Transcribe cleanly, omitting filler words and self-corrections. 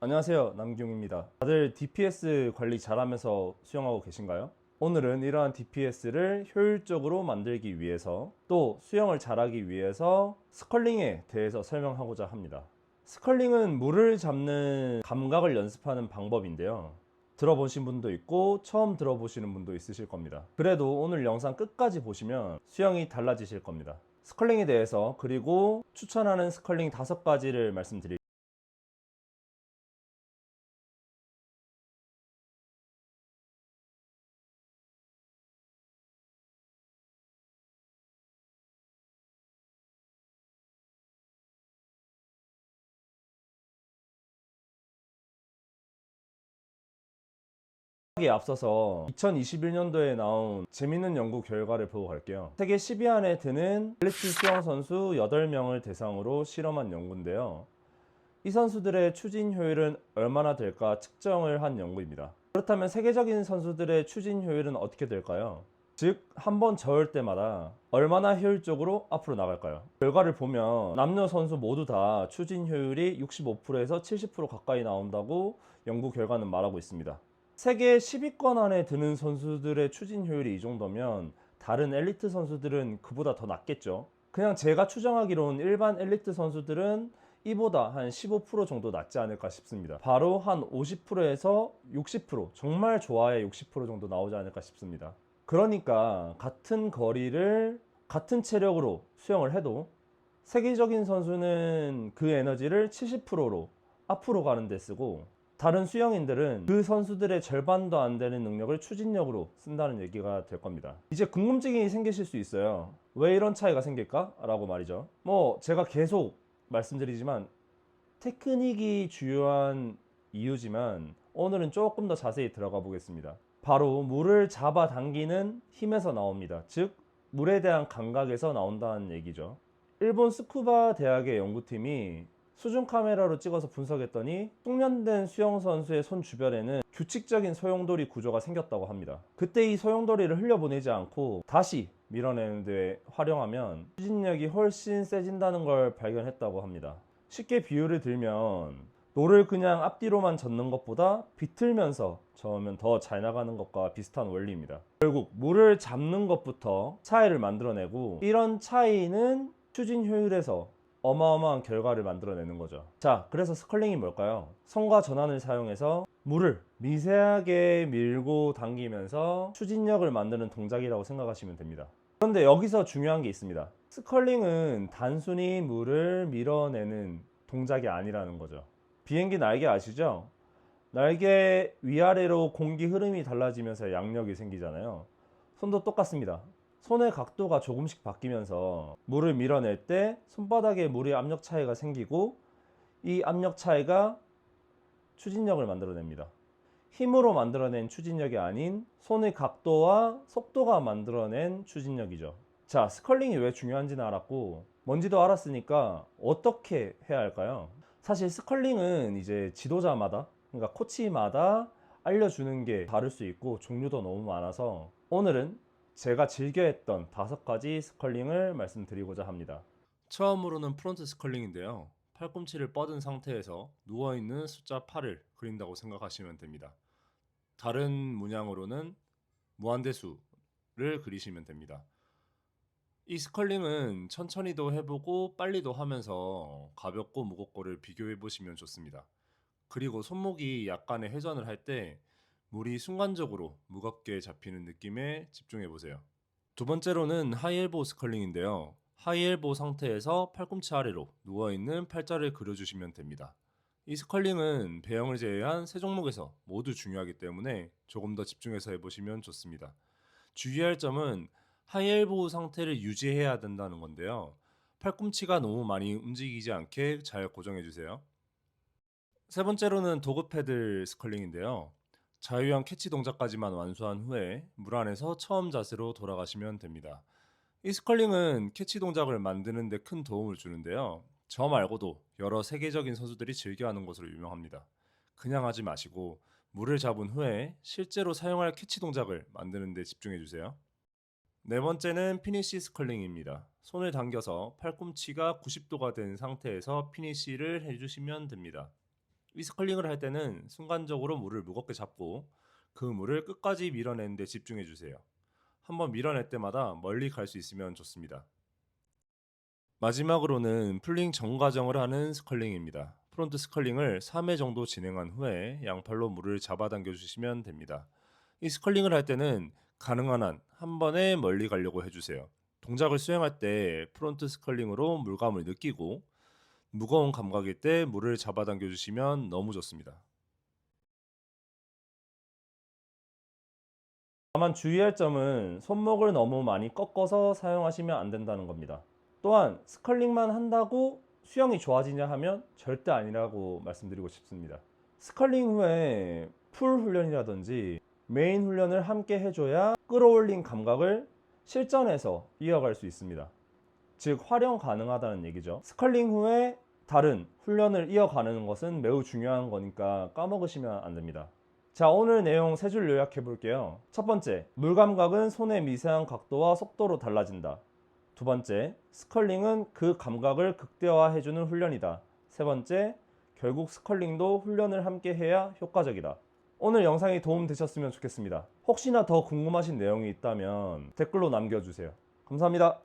안녕하세요, 남기웅입니다. 다들 DPS 관리 잘하면서 수영하고 계신가요? 오늘은 이러한 DPS를 효율적으로 만들기 위해서 또 수영을 잘하기 위해서 스컬링에 대해서 설명하고자 합니다. 스컬링은 물을 잡는 감각을 연습하는 방법인데요. 들어보신 분도 있고 처음 들어보시는 분도 있으실 겁니다. 그래도 오늘 영상 끝까지 보시면 수영이 달라지실 겁니다. 스컬링에 대해서 그리고 추천하는 스컬링 5가지를 말씀드릴게요. 에 앞서서 2021년도에 나온 재밌는 연구 결과를 보고 갈게요. 세계 10위 안에 드는 엘리트 수영 선수 8명을 대상으로 실험한 연구인데요. 이 선수들의 추진 효율은 얼마나 될까 측정을 한 연구입니다. 그렇다면 세계적인 선수들의 추진 효율은 어떻게 될까요? 즉, 한 번 저을 때마다 얼마나 효율적으로 앞으로 나갈까요? 결과를 보면 남녀 선수 모두 다 추진 효율이 65%에서 70% 가까이 나온다고 연구 결과는 말하고 있습니다. 세계 10위권 안에 드는 선수들의 추진 효율이 이 정도면 다른 엘리트 선수들은 그보다 더 낮겠죠. 그냥 제가 추정하기로는 일반 엘리트 선수들은 이보다 한 15% 정도 낮지 않을까 싶습니다. 바로 한 50%에서 60%, 정말 좋아야 60% 정도 나오지 않을까 싶습니다. 그러니까 같은 거리를 같은 체력으로 수영을 해도 세계적인 선수는 그 에너지를 70%로 앞으로 가는 데 쓰고, 다른 수영인들은 그 선수들의 절반도 안 되는 능력을 추진력으로 쓴다는 얘기가 될 겁니다. 이제 궁금증이 생기실 수 있어요. 왜 이런 차이가 생길까? 라고 말이죠. 제가 계속 말씀드리지만 테크닉이 주요한 이유지만 오늘은 조금 더 자세히 들어가 보겠습니다. 바로 물을 잡아당기는 힘에서 나옵니다. 즉, 물에 대한 감각에서 나온다는 얘기죠. 일본 스쿠바 대학의 연구팀이 수중 카메라로 찍어서 분석했더니 숙련된 수영 선수의 손 주변에는 규칙적인 소용돌이 구조가 생겼다고 합니다. 그때 이 소용돌이를 흘려보내지 않고 다시 밀어내는 데 활용하면 추진력이 훨씬 세진다는 걸 발견했다고 합니다. 쉽게 비유를 들면 노를 그냥 앞뒤로만 젓는 것보다 비틀면서 저으면 더 잘 나가는 것과 비슷한 원리입니다. 결국 물을 잡는 것부터 차이를 만들어내고, 이런 차이는 추진 효율에서 어마어마한 결과를 만들어내는 거죠. 자, 그래서 스컬링이 뭘까요? 손과 전환을 사용해서 물을 미세하게 밀고 당기면서 추진력을 만드는 동작이라고 생각하시면 됩니다. 그런데 여기서 중요한 게 있습니다. 스컬링은 단순히 물을 밀어내는 동작이 아니라는 거죠. 비행기 날개 아시죠? 날개 위아래로 공기 흐름이 달라지면서 양력이 생기잖아요. 손도 똑같습니다. 손의 각도가 조금씩 바뀌면서 물을 밀어낼 때 손바닥에 물의 압력 차이가 생기고, 이 압력 차이가 추진력을 만들어냅니다. 힘으로 만들어낸 추진력이 아닌 손의 각도와 속도가 만들어낸 추진력이죠. 자, 스컬링이 왜 중요한지는 알았고 뭔지도 알았으니까 어떻게 해야 할까요? 사실 스컬링은 이제 지도자마다, 그러니까 코치마다 알려주는 게 다를 수 있고 종류도 너무 많아서 오늘은 제가 즐겨 했던 5가지 스컬링을 말씀드리고자 합니다. 처음으로는 프론트 스컬링인데요. 팔꿈치를 뻗은 상태에서 누워있는 숫자 8을 그린다고 생각하시면 됩니다. 다른 문양으로는 무한대수를 그리시면 됩니다. 이 스컬링은 천천히도 해보고 빨리도 하면서 가볍고 무겁고를 비교해 보시면 좋습니다. 그리고 손목이 약간의 회전을 할 때 물이 순간적으로 무겁게 잡히는 느낌에 집중해 보세요. 두 번째로는 하이엘보 스컬링인데요. 하이엘보 상태에서 팔꿈치 아래로 누워있는 팔자를 그려주시면 됩니다. 이 스컬링은 배영을 제외한 세 종목에서 모두 중요하기 때문에 조금 더 집중해서 해보시면 좋습니다. 주의할 점은 하이엘보 상태를 유지해야 된다는 건데요. 팔꿈치가 너무 많이 움직이지 않게 잘 고정해주세요. 세 번째로는 도그 패들 스컬링인데요. 자유형 캐치 동작까지만 완수한 후에 물 안에서 처음 자세로 돌아가시면 됩니다. 이 스컬링은 캐치 동작을 만드는 데 큰 도움을 주는데요. 저 말고도 여러 세계적인 선수들이 즐겨하는 것으로 유명합니다. 그냥 하지 마시고 물을 잡은 후에 실제로 사용할 캐치 동작을 만드는 데 집중해 주세요. 네 번째는 피니시 스컬링입니다. 손을 당겨서 팔꿈치가 90도가 된 상태에서 피니시를 해주시면 됩니다. 스컬링을 할 때는 순간적으로 물을 무겁게 잡고 그 물을 끝까지 밀어내는 데 집중해 주세요. 한번 밀어낼 때마다 멀리 갈 수 있으면 좋습니다. 마지막으로는 풀링 전 과정을 하는 스컬링입니다. 프론트 스컬링을 3회 정도 진행한 후에 양팔로 물을 잡아당겨 주시면 됩니다. 이 스컬링을 할 때는 가능한 한 한 번에 멀리 가려고 해주세요. 동작을 수행할 때 프론트 스컬링으로 물감을 느끼고 무거운 감각일 때 물을 잡아당겨 주시면 너무 좋습니다. 다만 주의할 점은 손목을 너무 많이 꺾어서 사용하시면 안 된다는 겁니다. 또한 스컬링만 한다고 수영이 좋아지냐 하면 절대 아니라고 말씀드리고 싶습니다. 스컬링 후에 풀 훈련이라든지 메인 훈련을 함께 해줘야 끌어올린 감각을 실전에서 이어갈 수 있습니다. 즉 활용 가능하다는 얘기죠. 스컬링 후에 다른 훈련을 이어가는 것은 매우 중요한 거니까 까먹으시면 안 됩니다. 자, 오늘 내용 세 줄 요약해 볼게요. 첫 번째, 물 감각은 손의 미세한 각도와 속도로 달라진다. 두 번째, 스컬링은 그 감각을 극대화해주는 훈련이다. 세 번째, 결국 스컬링도 훈련을 함께 해야 효과적이다. 오늘 영상이 도움되셨으면 좋겠습니다. 혹시나 더 궁금하신 내용이 있다면 댓글로 남겨주세요. 감사합니다.